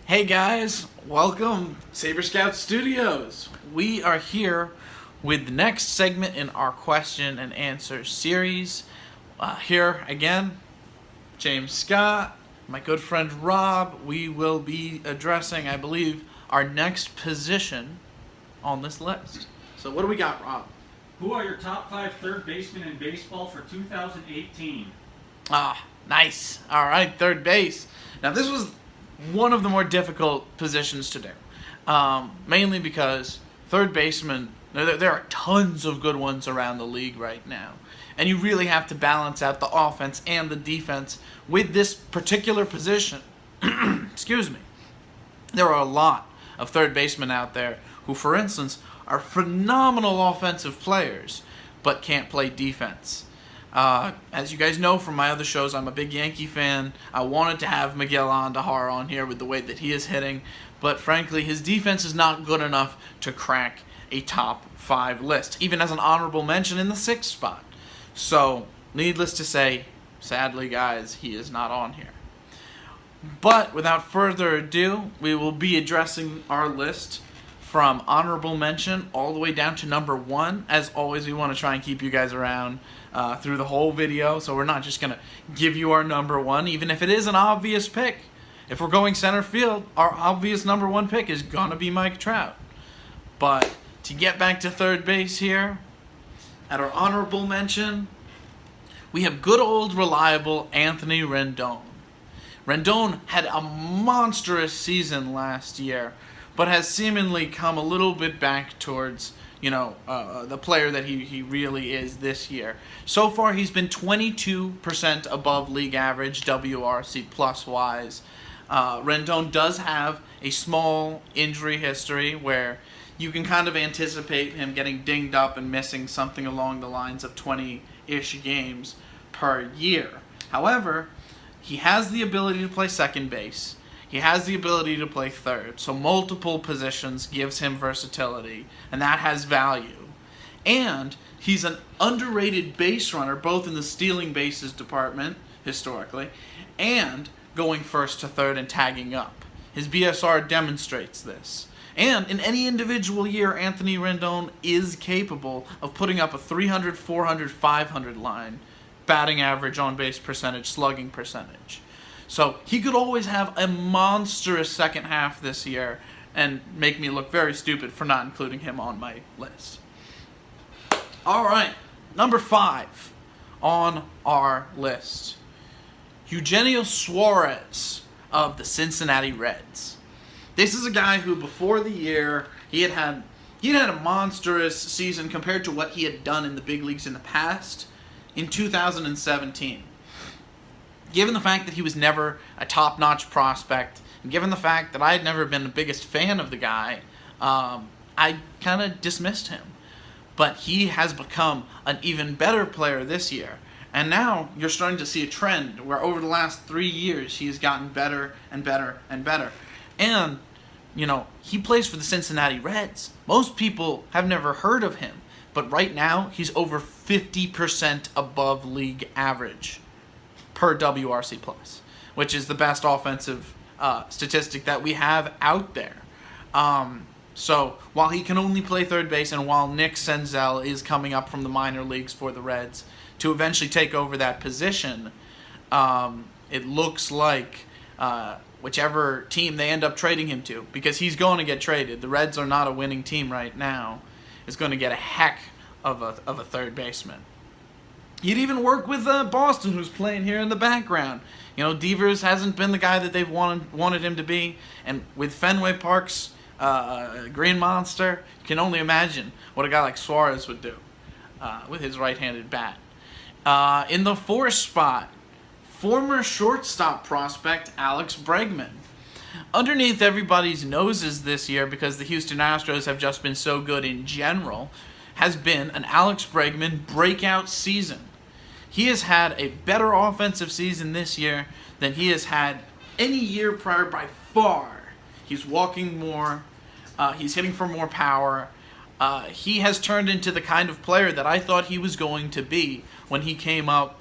Hey guys, welcome Saber Scout Studios. We are here with the next segment in our question and answer series. Here again, James Scott, my good friend Rob. We will be addressing, I believe, our next position on this list. So what do we got, Rob? Who are your top 5 third basemen in baseball for 2018? Nice. All right, third base. Now this was one of the more difficult positions to do, mainly because third baseman, there are tons of good ones around the league right now, and you really have to balance out the offense and the defense with this particular position. Excuse me. There are a lot of third basemen out there who, for instance, are phenomenal offensive players but can't play defense. As you guys know from my other shows, I'm a big Yankee fan. I wanted to have Miguel Andujar on here with the way that he is hitting, but frankly, his defense is not good enough to crack a top 5 list, even as an honorable mention in the 6th spot. So, needless to say, sadly, guys, he is not on here. But without further ado, we will be addressing our list from honorable mention all the way down to number 1. As always, we want to try and keep you guys around through the whole video, so we're not just going to give you our number 1, even if it is an obvious pick. If we're going center field, our obvious number 1 pick is going to be Mike Trout. But to get back to third base here, at our honorable mention, we have good old reliable Anthony Rendon. Rendon had a monstrous season last year, but has seemingly come a little bit back towards, the player that he really is this year. So far, he's been 22% above league average, WRC plus wise. Rendon does have a small injury history where you can kind of anticipate him getting dinged up and missing something along the lines of 20-ish games per year. However, he has the ability to play second base. He has the ability to play third, so multiple positions gives him versatility, and that has value. And he's an underrated base runner, both in the stealing bases department, historically, and going first to third and tagging up. His BSR demonstrates this. And in any individual year, Anthony Rendon is capable of putting up a 300, 400, 500 line, batting average, on-base percentage, slugging percentage. So he could always have a monstrous second half this year and make me look very stupid for not including him on my list. All right, number 5 on our list. Eugenio Suarez of the Cincinnati Reds. This is a guy who, before the year, he had a monstrous season compared to what he had done in the big leagues in the past in 2017. Given the fact that he was never a top-notch prospect, and given the fact that I had never been the biggest fan of the guy, I kind of dismissed him. But he has become an even better player this year. And now you're starting to see a trend where over the last 3 years he has gotten better and better and better. And, he plays for the Cincinnati Reds. Most people have never heard of him. But right now, he's over 50% above league average per WRC+, which is the best offensive statistic that we have out there. So while he can only play third base, and while Nick Senzel is coming up from the minor leagues for the Reds to eventually take over that position, it looks like whichever team they end up trading him to, because he's going to get traded. The Reds are not a winning team right now, is going to get a heck of a third baseman. He'd even work with Boston, who's playing here in the background. Devers hasn't been the guy that they've wanted him to be, and with Fenway Park's Green Monster, you can only imagine what a guy like Suarez would do with his right-handed bat. In the 4th spot, former shortstop prospect Alex Bregman. Underneath everybody's noses this year, because the Houston Astros have just been so good in general, has been an Alex Bregman breakout season. He has had a better offensive season this year than he has had any year prior by far. He's walking more. He's hitting for more power. He has turned into the kind of player that I thought he was going to be when he came up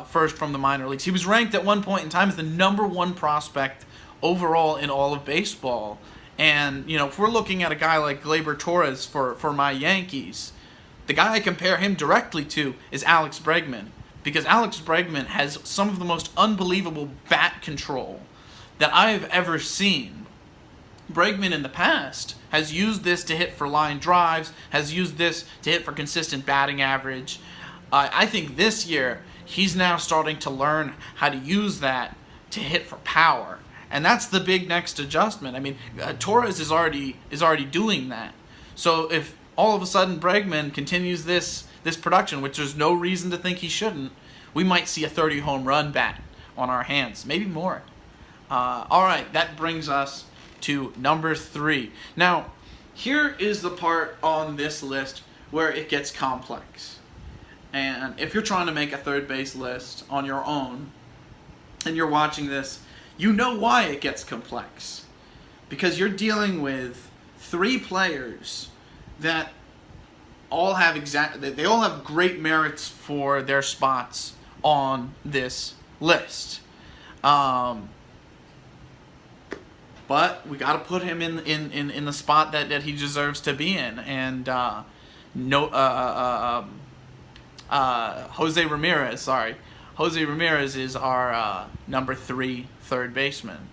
first from the minor leagues. He was ranked at one point in time as the #1 prospect overall in all of baseball. And, if we're looking at a guy like Gleyber Torres for my Yankees, the guy I compare him directly to is Alex Bregman. Because Alex Bregman has some of the most unbelievable bat control that I've ever seen. Bregman in the past has used this to hit for line drives, has used this to hit for consistent batting average. I think this year he's now starting to learn how to use that to hit for power. And that's the big next adjustment. I mean, Torres is already doing that. So if all of a sudden Bregman continues this production, which there's no reason to think he shouldn't, we might see a 30 home run bat on our hands, maybe more. All right, that brings us to number 3. Now, here is the part on this list where it gets complex. And if you're trying to make a third base list on your own, and you're watching this, you know why it gets complex. Because you're dealing with 3 players that all have they all have great merits for their spots on this list. But we got to put him in the spot that he deserves to be in. And Jose Ramirez, Jose Ramirez is our number 3 third baseman.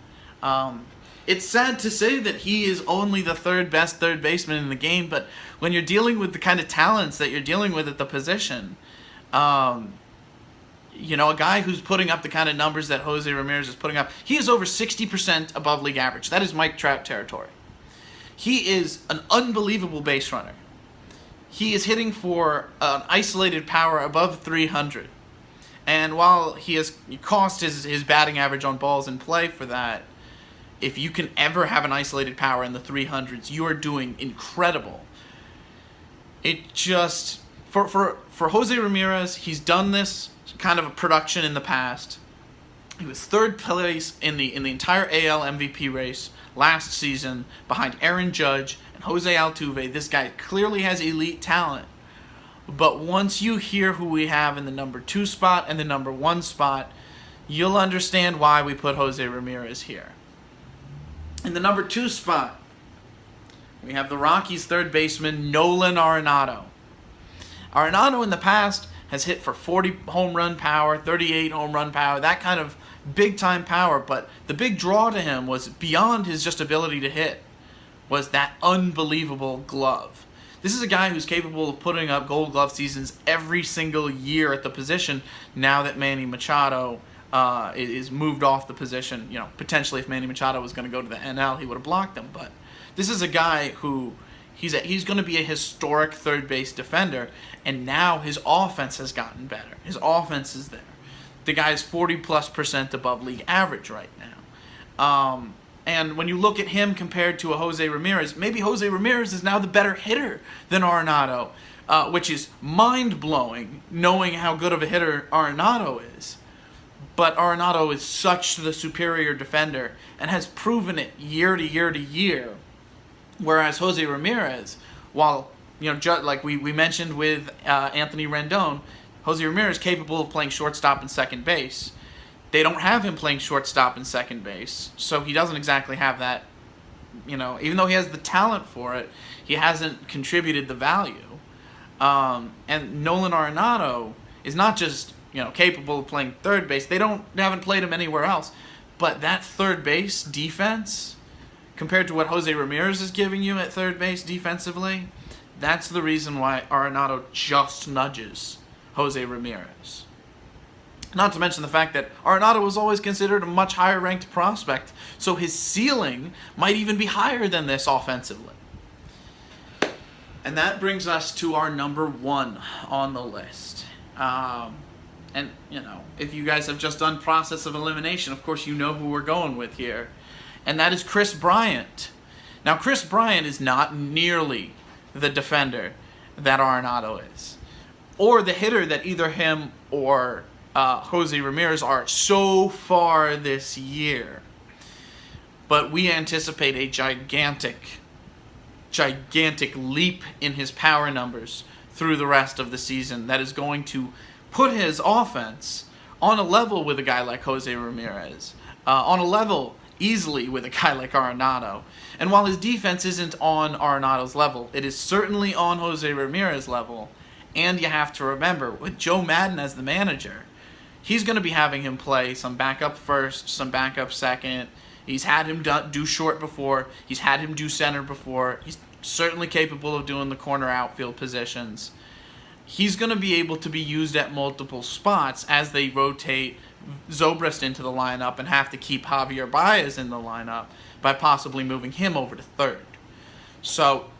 It's sad to say that he is only the third best third baseman in the game, but when you're dealing with the kind of talents that you're dealing with at the position, a guy who's putting up the kind of numbers that Jose Ramirez is putting up, he is over 60% above league average. That is Mike Trout territory. He is an unbelievable base runner. He is hitting for an isolated power above 300. And while he has cost his batting average on balls in play for that, if you can ever have an isolated power in the 300s, you are doing incredible. It just, for Jose Ramirez, he's done this kind of a production in the past. He was third place in the entire AL MVP race last season behind Aaron Judge and Jose Altuve. This guy clearly has elite talent. But once you hear who we have in the number 2 spot and the number 1 spot, you'll understand why we put Jose Ramirez here. In the number 2 spot, we have the Rockies' third baseman, Nolan Arenado. Arenado in the past has hit for 40 home run power, 38 home run power, that kind of big-time power. But the big draw to him was beyond his just ability to hit, was that unbelievable glove. This is a guy who's capable of putting up Gold Glove seasons every single year at the position now that Manny Machado is moved off the position. Potentially if Manny Machado was going to go to the NL, he would have blocked him. But this is a guy who he's going to be a historic third base defender, and now his offense has gotten better. His offense is there. The guy's 40+% above league average right now. And when you look at him compared to a Jose Ramirez, maybe Jose Ramirez is now the better hitter than Arenado, which is mind-blowing knowing how good of a hitter Arenado is. But Arenado is such the superior defender and has proven it year to year to year. Whereas Jose Ramirez, while like we mentioned with Anthony Rendon, Jose Ramirez is capable of playing shortstop and second base. They don't have him playing shortstop and second base, so he doesn't exactly have that. Even though he has the talent for it, he hasn't contributed the value. And Nolan Arenado is not just capable of playing third base. They haven't played him anywhere else, but that third base defense, compared to what Jose Ramirez is giving you at third base defensively, that's the reason why Arenado just nudges Jose Ramirez. Not to mention the fact that Arenado was always considered a much higher ranked prospect, so his ceiling might even be higher than this offensively. And that brings us to our number 1 on the list. And, if you guys have just done process of elimination, of course you know who we're going with here. And that is Chris Bryant. Now, Chris Bryant is not nearly the defender that Arenado is, or the hitter that either him or Jose Ramirez are so far this year. But we anticipate a gigantic leap in his power numbers through the rest of the season that is going to put his offense on a level with a guy like Jose Ramirez, on a level easily with a guy like Arenado. And while his defense isn't on Arenado's level, it is certainly on Jose Ramirez's level. And you have to remember, with Joe Madden as the manager, he's going to be having him play some backup first, some backup second. He's had him do short before. He's had him do center before. He's certainly capable of doing the corner outfield positions. He's going to be able to be used at multiple spots as they rotate Zobrist into the lineup and have to keep Javier Baez in the lineup by possibly moving him over to third. So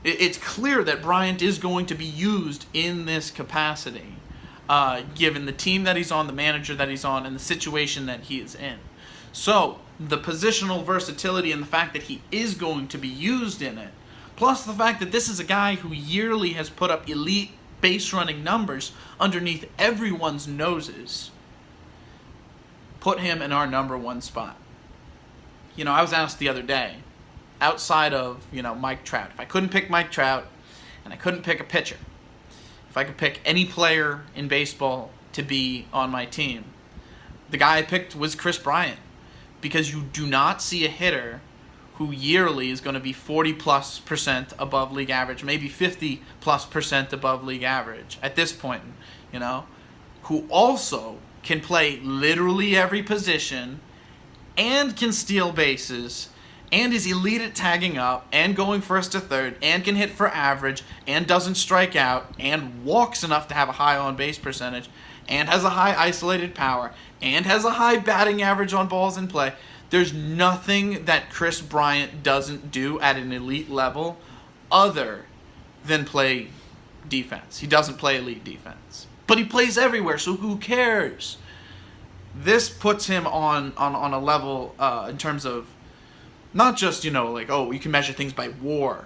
it's clear that Bryant is going to be used in this capacity, given the team that he's on, the manager that he's on, and the situation that he is in. So the positional versatility and the fact that he is going to be used in it, plus the fact that this is a guy who yearly has put up elite base running numbers underneath everyone's noses, put him in our number one spot. You know, I was asked the other day, outside of, Mike Trout, if I couldn't pick Mike Trout and I couldn't pick a pitcher, if I could pick any player in baseball to be on my team, the guy I picked was Chris Bryant, because you do not see a hitter who yearly is going to be 40+% above league average, maybe 50+% above league average at this point, who also can play literally every position and can steal bases and is elite at tagging up and going first to third and can hit for average and doesn't strike out and walks enough to have a high on-base percentage and has a high isolated power and has a high batting average on balls in play. There's nothing that Chris Bryant doesn't do at an elite level other than play defense. He doesn't play elite defense. But he plays everywhere, so who cares? This puts him on a level in terms of not just, you can measure things by WAR,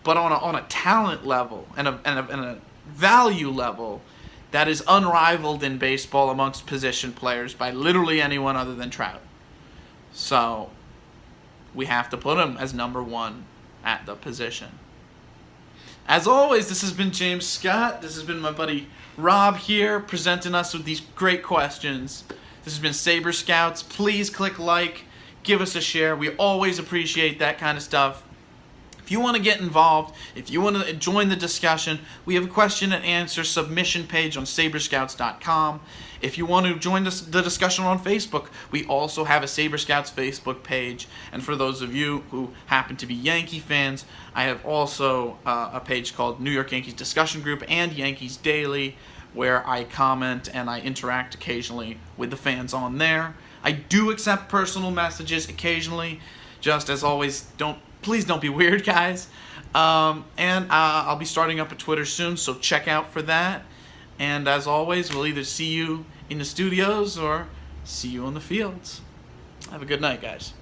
but on a talent level and a value level that is unrivaled in baseball amongst position players by literally anyone other than Trout. So we have to put him as number one at the position. As always, this has been James Scott. This has been my buddy Rob here presenting us with these great questions. This has been Saber Scouts. Please click like, give us a share. We always appreciate that kind of stuff. If you want to get involved, if you want to join the discussion, we have a question and answer submission page on Saberscouts.com. If you want to join the discussion on Facebook, we also have a Saber Scouts Facebook page. And for those of you who happen to be Yankee fans, I have also a page called New York Yankees Discussion Group and Yankees Daily, where I comment and I interact occasionally with the fans on there. I do accept personal messages occasionally. Just as always, please don't be weird, guys. And I'll be starting up a Twitter soon, so check out for that. And as always, we'll either see you in the studios or see you on the fields. Have a good night, guys.